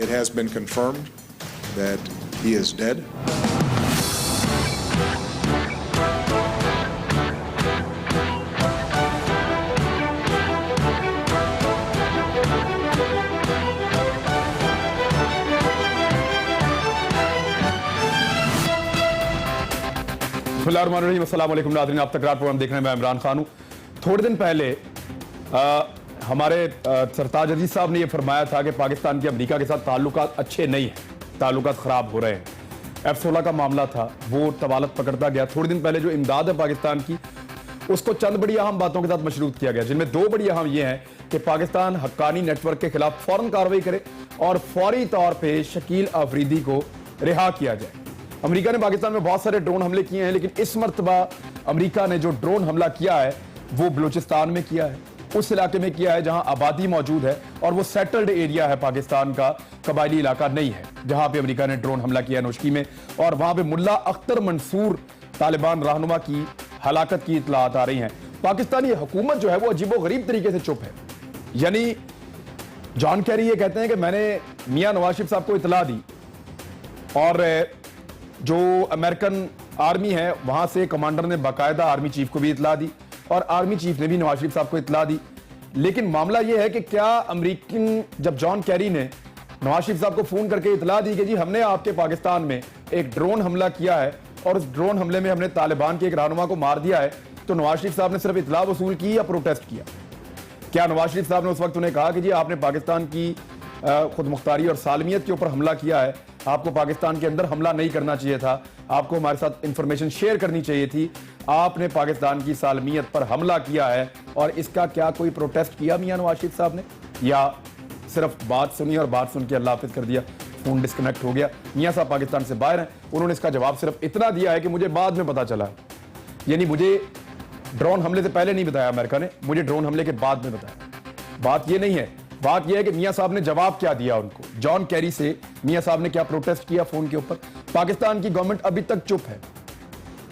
It has been confirmed that he is dead. बिस्मिल्लाहिर्रहमानिर्रहीम, अस्सलाम वालेकुम नाज़रीन, आप तकरार प्रोग्राम देख रहे हैं। मैं इमरान खान हूँ। थोड़े दिन पहले हमारे सरताज अजीज साहब ने यह फरमाया था कि पाकिस्तान के अमेरिका के साथ ताल्लुकात अच्छे नहीं हैं, ताल्लुकात ख़राब हो रहे हैं। F-16 का मामला था, वो तवालत पकड़ता गया। थोड़े दिन पहले जो इमदाद है पाकिस्तान की, उसको चंद बड़ी अहम बातों के साथ मशरूत किया गया, जिनमें दो बड़ी अहम ये हैं कि पाकिस्तान हक्कानी नेटवर्क के खिलाफ फौरन कार्रवाई करे और फौरी तौर पर शकील अफरीदी को रिहा किया जाए। अमेरिका ने पाकिस्तान में बहुत सारे ड्रोन हमले किए हैं, लेकिन इस मर्तबा अमेरिका ने जो ड्रोन हमला किया है वो बलूचिस्तान में किया है, उस इलाके में किया है जहां आबादी मौजूद है और वो सेटल्ड एरिया है, पाकिस्तान का कबायली इलाका नहीं है, जहां पे अमेरिका ने ड्रोन हमला किया नौशकी में। और वहां पे मुल्ला अख्तर मंसूर तालिबान रहनुमा की हलाकत की इतलात आ रही हैं। पाकिस्तानी हुकूमत जो है वो अजीबोगरीब तरीके से चुप है। यानी जॉन कैरी ये कहते हैं कि मैंने मियां नवाज शरीफ साहब को इतला दी और जो अमेरिकन आर्मी है वहां से कमांडर ने बाकायदा आर्मी चीफ को भी इतला दी और आर्मी चीफ ने भी नवाज शरीफ साहब को इतला दी। लेकिन मामला यह है कि क्या अमेरिकन, जब जॉन कैरी ने नवाज शरीफ साहब को फोन करके इतला दी कि जी हमने आपके पाकिस्तान में एक ड्रोन हमला किया है और उस ड्रोन हमले में हमने तालिबान के एक रहनुमा को मार दिया है, तो नवाज शरीफ साहब ने सिर्फ इतला वसूल की या प्रोटेस्ट किया? क्या नवाज शरीफ साहब ने उस वक्त उन्हें कहा कि जी आपने पाकिस्तान की खुद मुख्तारी और सालमियत के ऊपर हमला किया है, आपको पाकिस्तान के अंदर हमला नहीं करना चाहिए था, आपको हमारे साथ इंफॉर्मेशन शेयर करनी चाहिए थी, आपने पाकिस्तान की सालमियत पर हमला किया है, और इसका क्या कोई प्रोटेस्ट किया मियां नवाज शरीफ साहब ने, या सिर्फ बात सुनी और बात सुन के अल्लाह हाफिज कर दिया, फोन डिस्कनेक्ट हो गया? मियां साहब पाकिस्तान से बाहर हैं, उन्होंने इसका जवाब सिर्फ इतना दिया है कि मुझे बाद में पता चला। यानी मुझे ड्रोन हमले से पहले नहीं बताया अमेरिका ने, मुझे ड्रोन हमले के बाद में बताया। बात यह नहीं है, बात यह है कि मियां साहब ने जवाब क्या दिया उनको, जॉन कैरी से मियां साहब ने क्या प्रोटेस्ट किया फोन के ऊपर। पाकिस्तान की गवर्नमेंट अभी तक चुप है,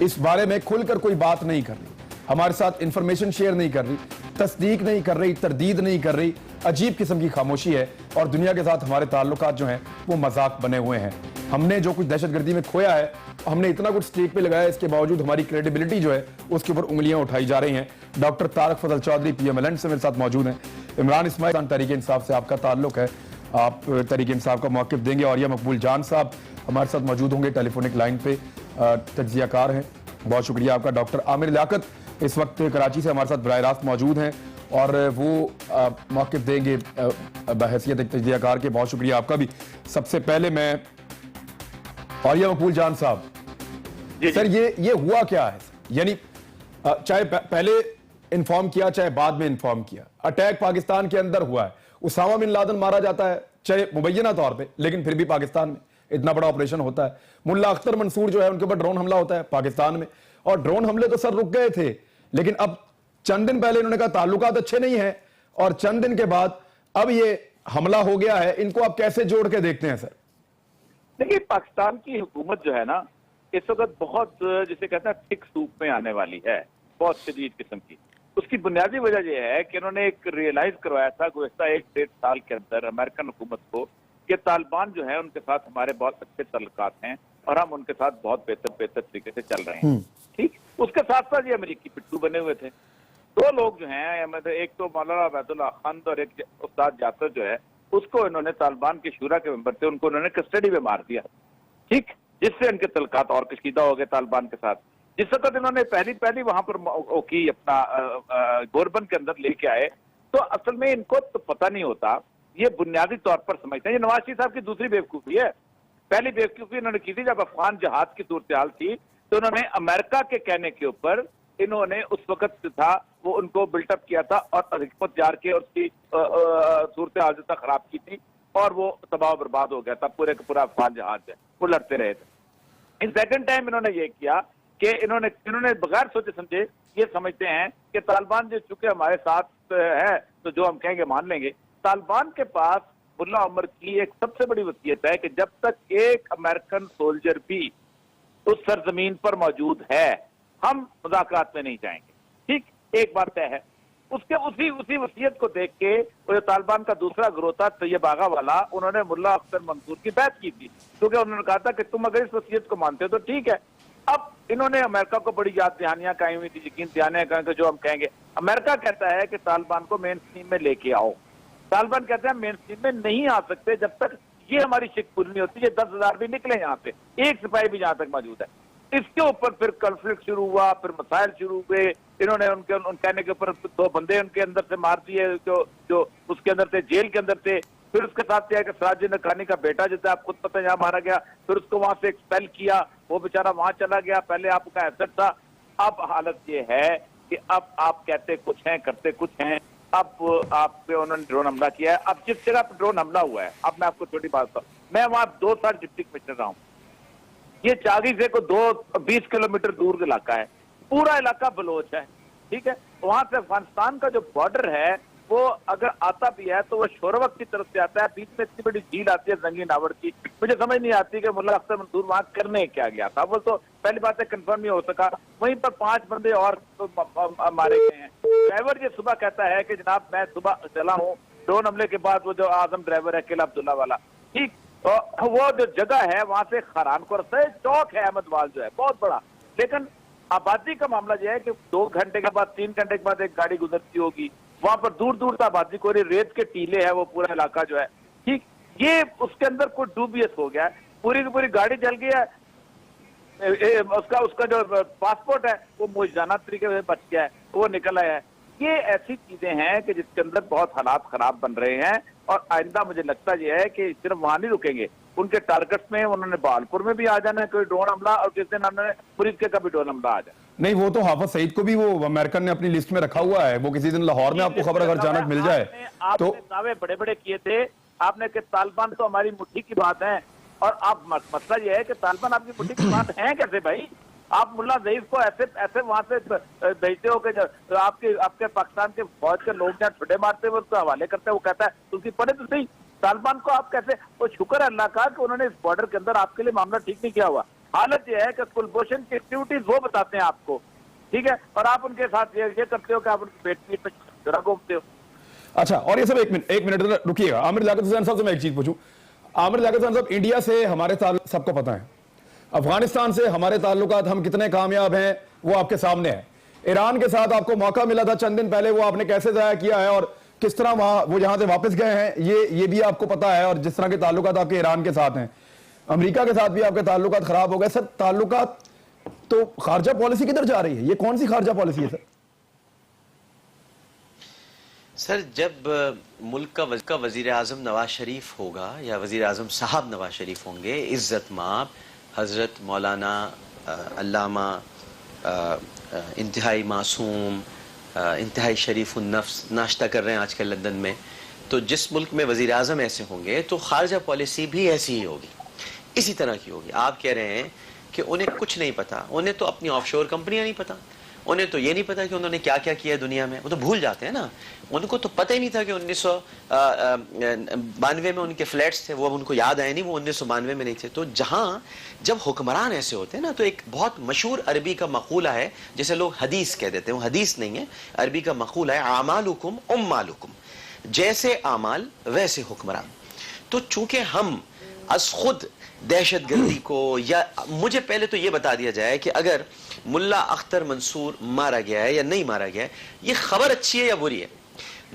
इस बारे में खुलकर कोई बात नहीं कर रही, हमारे साथ इंफॉर्मेशन शेयर नहीं कर रही, तस्दीक नहीं कर रही, तरदीद नहीं कर रही। अजीब किस्म की खामोशी है और दुनिया के साथ हमारे ताल्लुकात जो हैं वो मजाक बने हुए हैं। हमने जो कुछ दहशतगर्दी में खोया है, हमने इतना कुछ स्टेक पे लगाया, इसके बावजूद हमारी क्रेडिबिलिटी जो है उसके ऊपर उंगलियां उठाई जा रही हैं। डॉक्टर तारक फजल चौधरी PMLN से मेरे साथ मौजूद हैं। इमरान इस्माइल, तहरीक इंसाफ से आपका ताल्लुक है, आप तहरीक इंसाफ का मौक़िफ़ देंगे। और यह मकबूल जान साहब हमारे साथ मौजूद होंगे टेलीफोनिक लाइन पे, तज्ज़ियाकार हैं, बहुत शुक्रिया आपका। डॉक्टर आमिर लियाकत इस वक्त कराची से हमारे साथ बराह रास्त मौजूद हैं और वो मौक़िफ़ देंगे बहैसियत एक तज्ज़ियाकार के, बहुत शुक्रिया आपका भी। सबसे पहले मैं, और यह मकबूल जान साहब, सर ये हुआ क्या है? यानी चाहे पहले इन्फॉर्म किया चाहे बाद में इन्फॉर्म किया, अटैक पाकिस्तान के अंदर हुआ है, उसामा बिन लादेन मारा जाता है, चाहे मुबैना तौर पे, लेकिन फिर भी पाकिस्तान में इतना बड़ा ऑपरेशन होता है। मुल्ला अख्तर मंसूर जो है उनके ऊपर ड्रोन हमला होता है पाकिस्तान में, और ड्रोन हमले तो सर रुक गए थे, लेकिन अब चंद दिन पहले इन्होंने कहा ताल्लुकात अच्छे नहीं है, और चंद दिन के बाद अब ये हमला हो गया है। इनको आप कैसे जोड़ के देखते हैं सर? देखिए, पाकिस्तान की हुकूमत जो है ना, इस वक्त बहुत, जिसे कहते हैं, थिक सूप में आने वाली है, बहुत शदीद किस्म की। उसकी बुनियादी वजह यह है कि इन्होंने एक रियलाइज करवाया था गुज़श्ता 1-1.5 साल के अंदर अमेरिकन हुकूमत को कि तालिबान जो है उनके साथ हमारे बहुत अच्छे ताल्लुकात हैं और हम उनके साथ बहुत बेहतर तरीके से चल रहे हैं। ठीक, उसके साथ साथ ये अमेरिकी पिट्ठू बने हुए थे। दो लोग जो हैं, एक तो मौलाना अबैदुल्लाह खान और एक उस्ताद जाफर जो है, उसको इन्होंने तालिबान के शूरा के मेंबर थे, उनको उन्होंने कस्टडी में मार दिया। ठीक, जिससे इनके तल्लुकात और कशीदा हो गए तालिबान के साथ। जिस वक्त इन्होंने पहली वहां पर की अपना गोरबन के अंदर लेके आए, तो असल में इनको तो पता नहीं होता, ये बुनियादी तौर पर समझते हैं। ये नवाज शरीफ साहब की दूसरी बेवकूफी है। पहली बेवकूफी इन्होंने की थी जब अफगान जहाज की सूरत हाल थी, तो उन्होंने अमेरिका के कहने के ऊपर इन्होंने उस वक्त था वो उनको बिल्टअप किया था और हिकमत जार के उसकी सूरत हाल तक खराब की थी और वो तबाह बर्बाद हो गया था। पूरे का पूरा अफगान जहाज है वो लड़ते रहे थे। इन सेकंड टाइम इन्होंने ये किया कि इन्होंने बगैर सोचे समझे ये समझते हैं कि तालिबान जो चूंकि हमारे साथ है तो जो हम कहेंगे मान लेंगे। तालिबान के पास मुल्ला उमर की एक सबसे बड़ी वसीयत है कि जब तक एक अमेरिकन सोल्जर भी उस सरजमीन पर मौजूद है हम मुज़ाकरात में नहीं जाएंगे। ठीक, एक बात तय है। उसके उसी वसीयत को देख के वो जो तालिबान का दूसरा ग्रोह था तैयब आगा वाला, उन्होंने मुल्ला अख्तर मंसूर की बैत की थी, क्योंकि उन्होंने कहा था कि तुम अगर इस वसीयत को मानते हो तो ठीक है। अब इन्होंने अमेरिका को बड़ी याद दहानियां कायम हुई थी, यकीन दहानियां कहेंगे जो हम कहेंगे। अमेरिका कहता है कि तालिबान को मेन स्ट्रीम में लेके आओ, तालिबान कहते हैं मेन स्ट्रीम में नहीं आ सकते जब तक ये हमारी शिक पूरी नहीं होती, ये 10,000 भी निकले यहाँ से, एक सिपाही भी यहाँ तक मौजूद है। इसके ऊपर फिर कॉन्फ्लिक्ट शुरू हुआ, फिर मसाइल शुरू हुए, इन्होंने उनके कहने के ऊपर 2 बंदे उनके अंदर से मार दिए जो उसके अंदर थे, जेल के अंदर थे। फिर उसके साथ क्या है कि सराजुद्दीन नकानी का बेटा जो था, आप खुद पता है, यहाँ मारा गया, फिर उसको वहां से एक्सपेल किया, वो बेचारा वहां चला गया, पहले आपका एसेट था। अब हालत ये है कि अब आप कहते कुछ हैं करते कुछ हैं, अब आप पे उन्होंने ड्रोन हमला किया है। अब जिस जगह पर ड्रोन हमला हुआ है, अब मैं आपको छोटी बात बताऊं, मैं वहां 2 साल डिप्टी कमिश्नर रहा हूं, ये चागी से को 20 किलोमीटर दूर का इलाका है, पूरा इलाका बलोच है, ठीक है। वहां से अफगानिस्तान का जो बॉर्डर है वो अगर आता भी है तो वो शोरवक की तरफ से आता है, बीच में इतनी बड़ी झील आती है जंगी नावर की, मुझे समझ नहीं आती कि मुल्ला अख्तर मंसूर वहां करने क्या गया था। वो तो पहली बात है कंफर्म नहीं हो सका, वहीं पर 5 बंदे और तो मारे गए हैं। ड्राइवर ये सुबह कहता है कि जनाब मैं सुबह चला हूँ ड्रोन हमले के बाद, वो जो आजम ड्राइवर है किला अब्दुल्ला वाला, ठीक, तो वो जो जगह है वहां से खरान को रास्ता है, चौक है अहमदवाल जो है बहुत बड़ा, लेकिन आबादी का मामला यह है कि 2 घंटे के बाद 3 घंटे के बाद एक गाड़ी गुजरती होगी, वहां पर दूर दूर तक आबादी को, रेत के टीले है वो पूरा इलाका जो है, ठीक, ये उसके अंदर कोई डूबियस हो गया है, पूरी की पूरी गाड़ी जल गई है, उसका जो पासपोर्ट है वो मुजदाना तरीके से बच गया है, वो निकल आया है। ये ऐसी चीजें हैं कि जिसके अंदर बहुत हालात खराब बन रहे हैं, और आइंदा मुझे लगता यह है कि सिर्फ वहां नहीं रुकेंगे, उनके टारगेट्स में उन्होंने बालपुर में भी आ जाना है कोई ड्रोन हमला, और किस दिन उन्होंने मुरीद का भी ड्रोन हमला आ जाए। नहीं, वो तो हाफिज सईद को भी वो अमेरिकन ने अपनी लिस्ट में रखा हुआ है, वो किसी दिन लाहौर में आपको खबर अगर अचानक मिल जाए तो। आपने दावे बड़े बड़े किए थे, आपने कि तालिबान तो हमारी मुट्ठी की बात है, और आप मसला ये है कि तालिबान आपकी मुट्ठी की बात है कैसे भाई? आप मुल्ला ज़ईफ को ऐसे वहां से भेजते हो कि आपके पाकिस्तान के फौज के लोग जहाँ छुट्टे मारते हुए उसको हवाले करते हैं, वो कहता है उसकी पढ़े तो सही, तालिबान को आप कैसे? वो शुक्र है अल्लाह का कि उन्होंने इस बॉर्डर के अंदर आपके लिए मामला ठीक नहीं किया हुआ। हालत यह है कि कुलभूषण की एक्टिविटीज वो बताते हैं आपको, ठीक है, और आप उनके साथ ये करते हो कि आप उनकी पेट पे जरा घूमते हो। अच्छा, और ये सब एक मिनट रुकिएगा, आमिर लियाकत हुसैन साहब से मैं एक चीज पूछूं। आमिर लियाकत हुसैन साहब, इंडिया से हमारे सबको पता है, अफगानिस्तान से हमारे ताल्लुकात हम कितने कामयाब हैं वो आपके सामने है। ईरान के साथ आपको मौका मिला था चंद दिन पहले, वो आपने कैसे जाया किया है और किस तरह वहां वो यहां से वापस गए हैं, ये भी आपको पता है। और जिस तरह के ताल्लुकात आपके ईरान के साथ हैं, अमेरिका के साथ भी आपके ताल्लुकात खराब हो गए। सर, ताल्लुकात तो खारजा पॉलिसी किधर जा रही है? ये कौन सी खारजा पॉलिसी है सर? सर, जब मुल्क का वजीर आजम नवाज शरीफ होगा या वजीर आजम साहब नवाज शरीफ होंगे, इज्जत माब हजरत मौलाना अल्लामा इंतहाई मासूम इंतहाई शरीफ नफ्स नाश्ता कर रहे हैं आजकल लंदन में, तो जिस मुल्क में वजीर आजम ऐसे होंगे तो खारजा पॉलिसी भी ऐसी ही होगी, इसी तरह की होगी। आप कह रहे हैं कि उन्हें कुछ नहीं पता, उन्हें तो अपनी ऑफशोर कंपनियां नहीं पता, उन्हें तो ये नहीं पता कि उन्होंने क्या क्या किया दुनिया में, वो तो भूल जाते हैं ना। उनको तो पता ही नहीं था कि 1992 में उनके फ्लैट्स थे, वो अब उनको याद आए नहीं, वो 1992 में नहीं थे। तो जब हुक्मरान ऐसे होते हैं ना, तो एक बहुत मशहूर अरबी का मकूला है जिसे लोग हदीस कह देते हैं, वो हदीस नहीं है, अरबी का मकूला है, आमालुकुम उम्मालुकुम, जैसे आमाल वैसे हुक्मरान। तो चूंकि हम अस खुद दहशत गर्दी को, या मुझे पहले तो ये बता दिया जाए कि अगर मुल्ला अख्तर मंसूर मारा गया है या नहीं मारा गया है, ये खबर अच्छी है या बुरी है,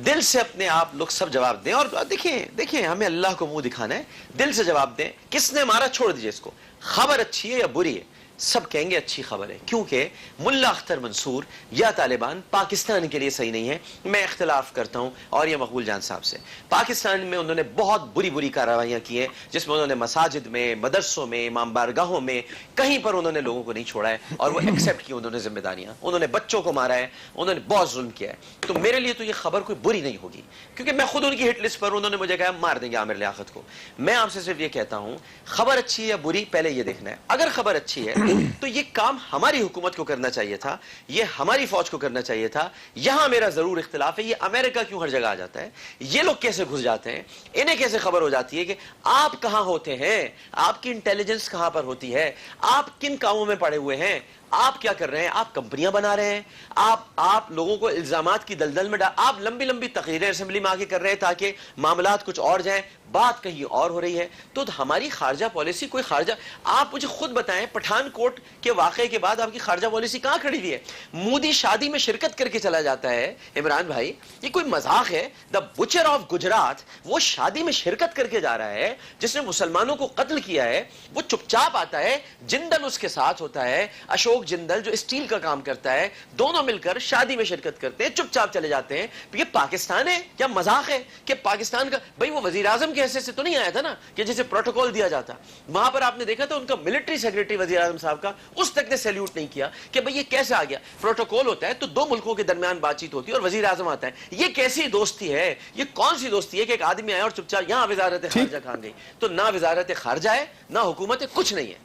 दिल से अपने आप लोग सब जवाब दें। और देखिए हमें अल्लाह को मुंह दिखाना है, दिल से जवाब दें, किसने मारा छोड़ दीजिए इसको, खबर अच्छी है या बुरी है, सब कहेंगे अच्छी खबर है, क्योंकि मुल्ला अख्तर मंसूर या तालिबान पाकिस्तान के लिए सही नहीं है। मैं इख्तिलाफ करता हूं और ये मकबूल जान साहब से, पाकिस्तान में उन्होंने बहुत बुरी बुरी कार्रवाइयां की हैं, जिसमें उन्होंने मसाजिद में, मदरसों में, इमाम बारगाहों में, कहीं पर उन्होंने लोगों को नहीं छोड़ा है, और वो एक्सेप्ट की उन्होंने जिम्मेदारियां, उन्होंने बच्चों को मारा है, उन्होंने बहुत जुल्म किया है। तो मेरे लिए तो ये खबर कोई बुरी नहीं होगी, क्योंकि मैं खुद उनकी हिट लिस्ट पर, उन्होंने मुझे कहा मार देंगे आमिर लियाकत को। मैं आपसे सिर्फ ये कहता हूं, खबर अच्छी है या बुरी पहले ये देखना है। अगर खबर अच्छी है तो ये काम हमारी हुकूमत को करना चाहिए था, ये हमारी फौज को करना चाहिए था। यहां मेरा जरूर इख्तिलाफ है, ये अमेरिका क्यों हर जगह आ जाता है, ये लोग कैसे घुस जाते हैं, इन्हें कैसे खबर हो जाती है कि आप कहां होते हैं, आपकी इंटेलिजेंस कहां पर होती है, आप किन कामों में पड़े हुए हैं, आप क्या कर रहे हैं? आप कंपनियां बना रहे हैं, आप लोगों को इल्जामात की दलदल में आप लंबी लंबी तकरीरें असेंबली में आके कर रहे हैं ताकि मामलात कुछ और जाएं, बात कहीं और हो रही है। तो हमारी खारजा पॉलिसी कोई खारजा, आप मुझे खुद बताएं, पठानकोट के वाकये के बाद आपकी खारजा पॉलिसी कहां खड़ी हुई है? मोदी शादी में शिरकत करके चला जाता है। इमरान भाई, ये कोई मजाक है? द बुचर ऑफ गुजरात वो शादी में शिरकत करके जा रहा है, जिसने मुसलमानों को कत्ल किया है, वो चुपचाप आता है, जिंदल उसके साथ होता है, अशोक जिंदल जो स्टील का काम करता है, दोनों मिलकर शादी में शिरकत करते हैं, चुपचाप चले जाते हैं। ये पाकिस्तान है या मजाक है कि पाकिस्तान का भाई वो वजीर आजम के हैसियत से तो नहीं आया था ना कि जैसे प्रोटोकॉल दिया जाता। वहां पर आपने देखा था उनका मिलिट्री सेक्रेटरी वजीर आजम साहब का, उस तक ने सैल्यूट नहीं किया कि भाई ये कैसे आ गया। प्रोटोकॉल होता है तो दो मुल्कों के दरमियान बातचीत होती है और वजीर आजम आता है। ये कैसी दोस्ती है? ये कौन सी दोस्ती है कि एक आदमी आया और चुपचाप यहां वजारत खारजा कहां गई? तो ना वजारत खारजा है ना हुकूमत है, कुछ नहीं है।